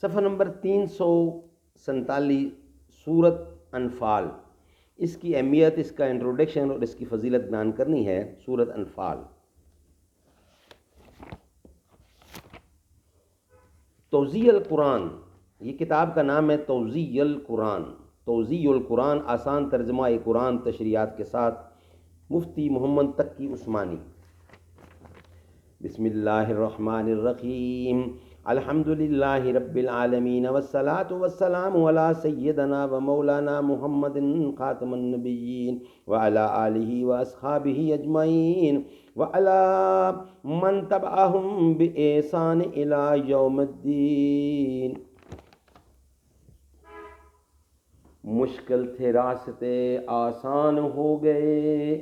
صفحہ نمبر 347، سورت انفال۔ اس کی اہمیت، اس کا انٹروڈکشن اور اس کی فضیلت بیان کرنی ہے۔ سورت انفال، توضیح القرآن، یہ کتاب کا نام ہے توضیح القرآن۔ توضیح القرآن، آسان ترجمہ قرآن تشریحات کے ساتھ، مفتی محمد تقی عثمانی۔ بسم اللہ الرحمن الرحیم، الحمدللہ رب العالمین، والصلاة والسلام علی سیدنا و مولانا محمد خاتم النبیین وعلی آلہ واصحابہ اجمعین وعلی من تبعہم بإحسان الی یوم الدین۔ مشکل تھے راستے آسان ہو گئے،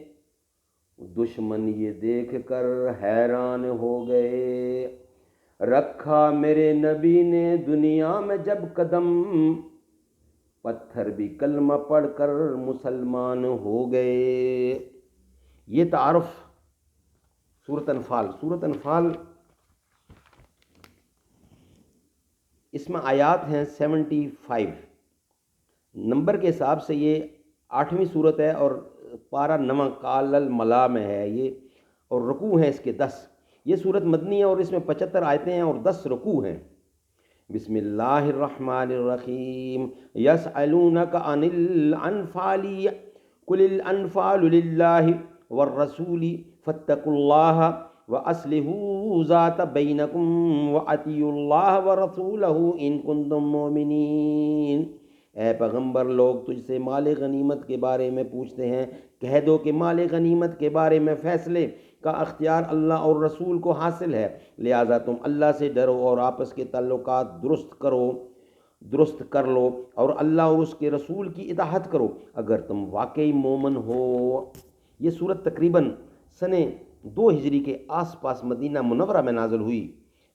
دشمن یہ دیکھ کر حیران ہو گئے۔ رکھا میرے نبی نے دنیا میں جب قدم، پتھر بھی کلمہ پڑھ کر مسلمان ہو گئے۔ یہ تعارف سورۃ انفال۔ سورۃ انفال اس میں آیات ہیں 75۔ نمبر کے حساب سے یہ 8ویں صورت ہے اور پارہ 9 قال الملا میں ہے یہ، اور رکوع ہیں اس کے 10۔ یہ صورت مدنی ہے اور اس میں 75 آیتیں ہیں اور 10 رکوع ہیں۔ بسم اللہ الرحمن الرحیم، یسألونک عن الانفال قل الانفال للہ والرسول فاتقوا اللہ واصلحوا ذات بینکم واطیعوا اللہ ورسولہ ان کنتم مؤمنین۔ اے پیغمبر، لوگ تجھ سے مال غنیمت کے بارے میں پوچھتے ہیں، کہہ دو کہ مال غنیمت کے بارے میں فیصلے کا اختیار اللہ اور رسول کو حاصل ہے، لہٰذا تم اللہ سے ڈرو اور آپس کے تعلقات درست کر لو اور اللہ اور اس کے رسول کی اطاعت کرو اگر تم واقعی مومن ہو۔ یہ صورت تقریباً سن 2 ہجری کے آس پاس مدینہ منورہ میں نازل ہوئی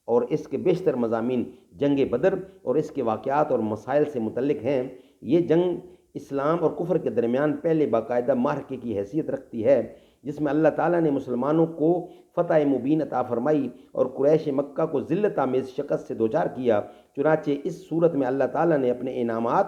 اور اس کے بیشتر مضامین جنگ بدر اور اس کے واقعات اور مسائل سے متعلق ہیں۔ یہ جنگ اسلام اور کفر کے درمیان پہلے باقاعدہ معرکے کی حیثیت رکھتی ہے، جس میں اللہ تعالیٰ نے مسلمانوں کو فتح مبین عطا فرمائی اور قریش مکہ کو ذلت آمیز شکست سے دوچار کیا۔ چنانچہ اس صورت میں اللہ تعالیٰ نے اپنے انعامات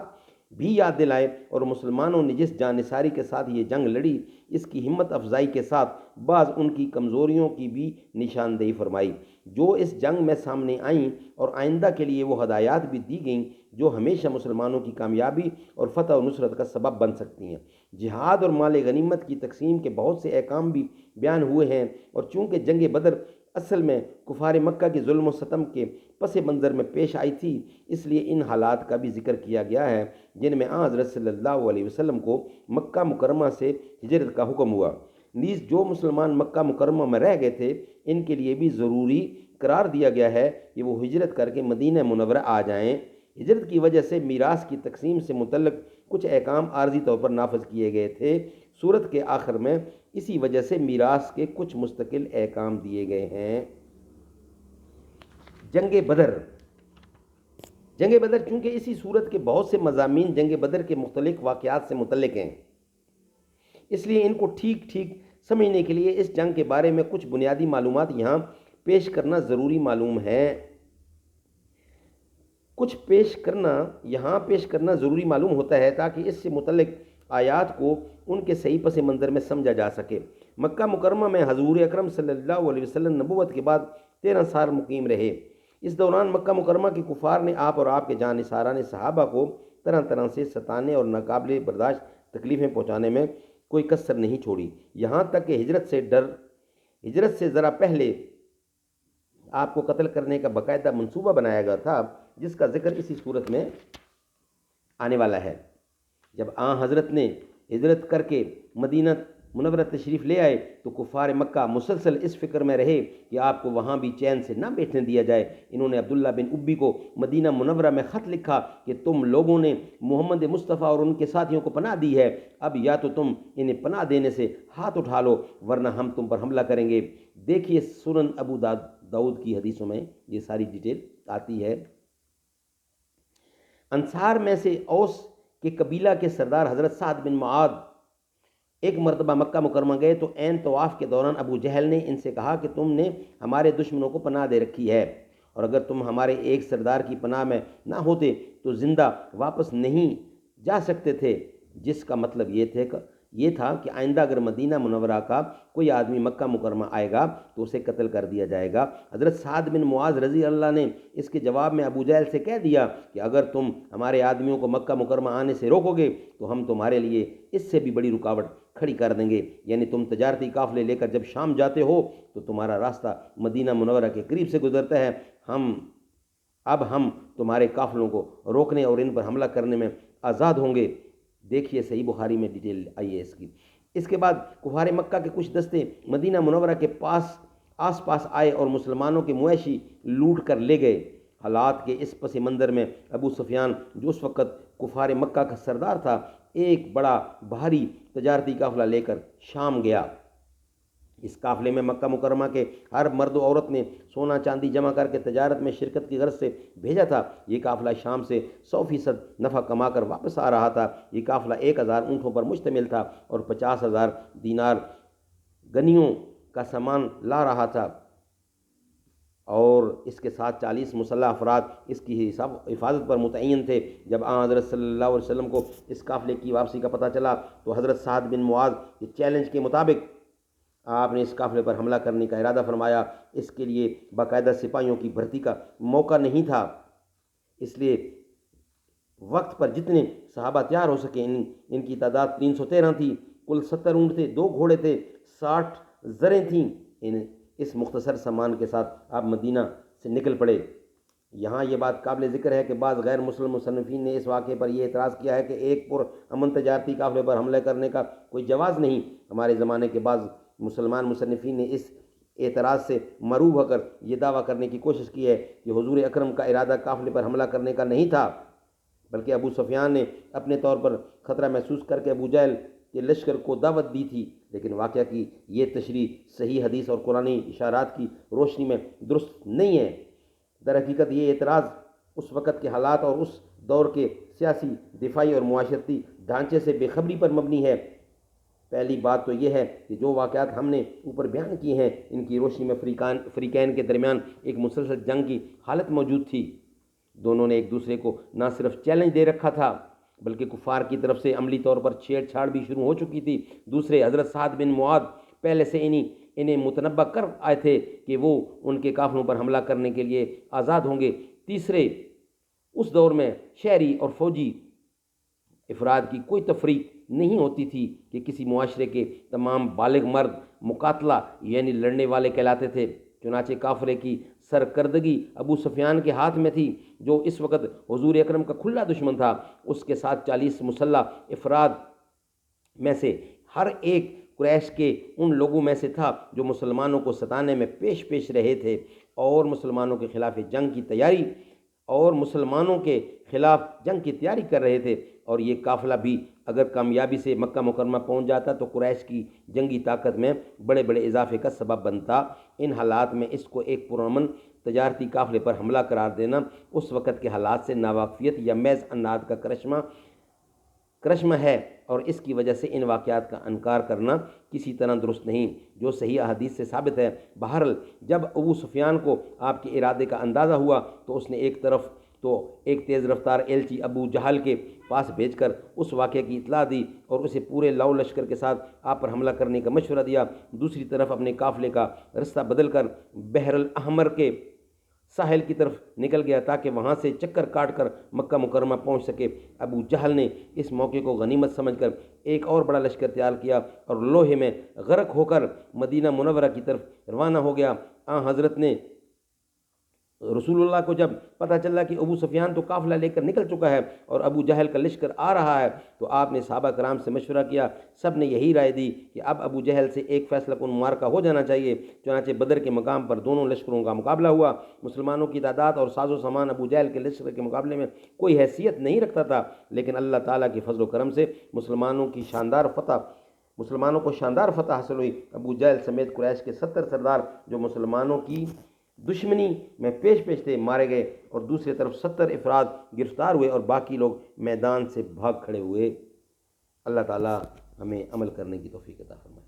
بھی یاد دلائے اور مسلمانوں نے جس جانثاری کے ساتھ یہ جنگ لڑی، اس کی ہمت افزائی کے ساتھ بعض ان کی کمزوریوں کی بھی نشاندہی فرمائی جو اس جنگ میں سامنے آئیں، اور آئندہ کے لیے وہ ہدایات بھی دی گئیں جو ہمیشہ مسلمانوں کی کامیابی اور فتح و نصرت کا سبب بن سکتی ہیں۔ جہاد اور مال غنیمت کی تقسیم کے بہت سے احکام بھی بیان ہوئے ہیں، اور چونکہ جنگ بدر اصل میں کفار مکہ کے ظلم و ستم کے پس منظر میں پیش آئی تھی، اس لیے ان حالات کا بھی ذکر کیا گیا ہے جن میں حضرت صلی اللہ علیہ وسلم کو مکہ مکرمہ سے ہجرت کا حکم ہوا۔ نیز جو مسلمان مکہ مکرمہ میں رہ گئے تھے، ان کے لیے بھی ضروری قرار دیا گیا ہے کہ وہ ہجرت کر کے مدینہ منورہ آ جائیں۔ ہجرت کی وجہ سے میراث کی تقسیم سے متعلق کچھ احکام عارضی طور پر نافذ کیے گئے تھے۔ سورت کے آخر میں اسی وجہ سے میراث کے کچھ مستقل احکام دیے گئے ہیں۔ جنگ بدر چونکہ اسی صورت کے بہت سے مضامین جنگ بدر کے مختلف واقعات سے متعلق ہیں، اس لیے ان کو ٹھیک سمجھنے کے لیے اس جنگ کے بارے میں کچھ بنیادی معلومات یہاں پیش کرنا ضروری معلوم ہے۔ پیش کرنا ضروری معلوم ہوتا ہے تاکہ اس سے متعلق آیات کو ان کے صحیح پس منظر میں سمجھا جا سکے۔ مکہ مکرمہ میں حضور اکرم صلی اللہ علیہ وسلم نبوت کے بعد 13 سال مقیم رہے۔ اس دوران مکہ مکرمہ کے کفار نے آپ اور آپ کے جانثاران صحابہ کو طرح سے ستانے اور ناقابل برداشت تکلیفیں پہنچانے میں کوئی کسر نہیں چھوڑی، یہاں تک کہ ہجرت سے ذرا پہلے آپ کو قتل کرنے کا باقاعدہ منصوبہ بنایا گیا تھا، جس کا ذکر اسی صورت میں آنے والا ہے۔ جب حضرت نے ہجرت کر کے مدینہ منورہ تشریف لے آئے تو کفار مکہ مسلسل اس فکر میں رہے کہ آپ کو وہاں بھی چین سے نہ بیٹھنے دیا جائے۔ انہوں نے عبداللہ بن ابی کو مدینہ منورہ میں خط لکھا کہ تم لوگوں نے محمد مصطفیٰ اور ان کے ساتھیوں کو پناہ دی ہے، اب یا تو تم انہیں پناہ دینے سے ہاتھ اٹھا لو ورنہ ہم تم پر حملہ کریں گے۔ دیکھیے سنن ابو داؤد کی حدیثوں میں یہ ساری ڈیٹیل آتی ہے۔ انصار میں سے اوس کے قبیلہ کے سردار حضرت سعد بن معاذ ایک مرتبہ مکہ مکرمہ گئے تو عین طواف کے دوران ابو جہل نے ان سے کہا کہ تم نے ہمارے دشمنوں کو پناہ دے رکھی ہے اور اگر تم ہمارے ایک سردار کی پناہ میں نہ ہوتے تو زندہ واپس نہیں جا سکتے تھے، جس کا مطلب یہ تھا کہ آئندہ اگر مدینہ منورہ کا کوئی آدمی مکہ مکرمہ آئے گا تو اسے قتل کر دیا جائے گا۔ حضرت سعد بن معاذ رضی اللہ نے اس کے جواب میں ابو جہل سے کہہ دیا کہ اگر تم ہمارے آدمیوں کو مکہ مکرمہ آنے سے روکو گے تو ہم تمہارے لیے اس سے بھی بڑی رکاوٹ کھڑی کر دیں گے، یعنی تم تجارتی قافلے لے کر جب شام جاتے ہو تو تمہارا راستہ مدینہ منورہ کے قریب سے گزرتا ہے، اب ہم تمہارے قافلوں کو روکنے اور ان پر حملہ کرنے میں آزاد ہوں گے۔ دیکھیے صحیح بخاری میں ڈیٹیل آئی ہے اس کی۔ اس کے بعد کفار مکہ کے کچھ دستے مدینہ منورہ کے آس پاس آئے اور مسلمانوں کے مویشی لوٹ کر لے گئے۔ حالات کے اس پس منظر میں ابو سفیان جو اس وقت کفار مکہ کا سردار تھا، ایک بڑا بھاری تجارتی قافلہ لے کر شام گیا۔ اس قافلے میں مکہ مکرمہ کے ہر مرد و عورت نے سونا چاندی جمع کر کے تجارت میں شرکت کی غرض سے بھیجا تھا۔ یہ قافلہ شام سے 100% نفع کما کر واپس آ رہا تھا۔ یہ قافلہ 1000 اونٹوں پر مشتمل تھا اور 50,000 دینار غنیوں کا سامان لا رہا تھا، اور اس کے ساتھ 40 مسلح افراد اس کی حفاظت پر متعین تھے۔ جب حضرت صلی اللہ علیہ وسلم کو اس قافلے کی واپسی کا پتہ چلا تو حضرت سعد بن معاذ کے چیلنج کے مطابق آپ نے اس قافلے پر حملہ کرنے کا ارادہ فرمایا۔ اس کے لیے باقاعدہ سپاہیوں کی بھرتی کا موقع نہیں تھا، اس لیے وقت پر جتنے صحابہ تیار ہو سکے، ان کی تعداد 313 تھی، کل 70 اونٹ تھے، 2 گھوڑے تھے، 60 زریں تھیں۔ اس مختصر سامان کے ساتھ آپ مدینہ سے نکل پڑے۔ یہاں یہ بات قابل ذکر ہے کہ بعض غیر مسلم مصنفین نے اس واقعے پر یہ اعتراض کیا ہے کہ ایک پرامن تجارتی قافلے پر حملہ کرنے کا کوئی جواز نہیں۔ ہمارے زمانے کے بعض مسلمان مصنفین نے اس اعتراض سے مروب ہو کر یہ دعویٰ کرنے کی کوشش کی ہے کہ حضور اکرم کا ارادہ قافلے پر حملہ کرنے کا نہیں تھا، بلکہ ابو سفیان نے اپنے طور پر خطرہ محسوس کر کے ابو جہل کے لشکر کو دعوت دی تھی۔ لیکن واقعہ کی یہ تشریح صحیح حدیث اور قرآنی اشارات کی روشنی میں درست نہیں ہے۔ در حقیقت یہ اعتراض اس وقت کے حالات اور اس دور کے سیاسی، دفاعی اور معاشرتی ڈھانچے سے بے خبری پر مبنی ہے۔ پہلی بات تو یہ ہے کہ جو واقعات ہم نے اوپر بیان کی ہیں، ان کی روشنی میں فریقین کے درمیان ایک مسلسل جنگ کی حالت موجود تھی۔ دونوں نے ایک دوسرے کو نہ صرف چیلنج دے رکھا تھا بلکہ کفار کی طرف سے عملی طور پر چھیڑ چھاڑ بھی شروع ہو چکی تھی۔ دوسرے، حضرت سعد بن معاذ پہلے سے انہیں متنبہ کر آئے تھے کہ وہ ان کے قافلوں پر حملہ کرنے کے لیے آزاد ہوں گے۔ تیسرے، اس دور میں شہری اور فوجی افراد کی کوئی تفریق نہیں ہوتی تھی کہ کسی معاشرے کے تمام بالغ مرد مقاتلہ یعنی لڑنے والے کہلاتے تھے۔ چنانچہ قافلے کی سرکردگی ابو سفیان کے ہاتھ میں تھی، جو اس وقت حضور اکرم کا کھلا دشمن تھا۔ اس کے ساتھ 40 مسلح افراد میں سے ہر ایک قریش کے ان لوگوں میں سے تھا جو مسلمانوں کو ستانے میں پیش رہے تھے اور مسلمانوں کے خلاف جنگ کی تیاری کر رہے تھے۔ اور یہ قافلہ بھی اگر کامیابی سے مکہ مکرمہ پہنچ جاتا تو قریش کی جنگی طاقت میں بڑے اضافے کا سبب بنتا۔ ان حالات میں اس کو ایک پرامن تجارتی قافلے پر حملہ قرار دینا اس وقت کے حالات سے ناواقفیت یا محض عناد کا کرشمہ ہے، اور اس کی وجہ سے ان واقعات کا انکار کرنا کسی طرح درست نہیں، جو صحیح احادیث سے ثابت ہے۔ بہرحال جب ابو سفیان کو آپ کے ارادے کا اندازہ ہوا تو اس نے ایک تیز رفتار ایلچی ابو جہل کے پاس بھیج کر اس واقعے کی اطلاع دی اور اسے پورے لاؤ لشکر کے ساتھ آپ پر حملہ کرنے کا مشورہ دیا۔ دوسری طرف اپنے قافلے کا رستہ بدل کر بحر الاحمر کے ساحل کی طرف نکل گیا تاکہ وہاں سے چکر کاٹ کر مکہ مکرمہ پہنچ سکے۔ ابو جہل نے اس موقع کو غنیمت سمجھ کر ایک اور بڑا لشکر تیار کیا اور لوہے میں غرق ہو کر مدینہ منورہ کی طرف روانہ ہو گیا۔ حضرت نے رسول اللہ کو جب پتہ چلا کہ ابو سفیان تو قافلہ لے کر نکل چکا ہے اور ابو جہل کا لشکر آ رہا ہے، تو آپ نے صحابہ کرام سے مشورہ کیا۔ سب نے یہی رائے دی کہ اب ابو جہل سے ایک فیصلہ کن معرکہ ہو جانا چاہیے۔ چنانچہ بدر کے مقام پر دونوں لشکروں کا مقابلہ ہوا۔ مسلمانوں کی تعداد اور ساز و سامان ابو جہل کے لشکر کے مقابلے میں کوئی حیثیت نہیں رکھتا تھا، لیکن اللہ تعالیٰ کے فضل و کرم سے مسلمانوں کو شاندار فتح حاصل ہوئی۔ ابو جہل سمیت قریش کے 70 سردار جو مسلمانوں کی دشمنی میں پیش تھے مارے گئے، اور دوسری طرف 70 افراد گرفتار ہوئے اور باقی لوگ میدان سے بھاگ کھڑے ہوئے۔ اللہ تعالیٰ ہمیں عمل کرنے کی توفیق عطا فرمائے۔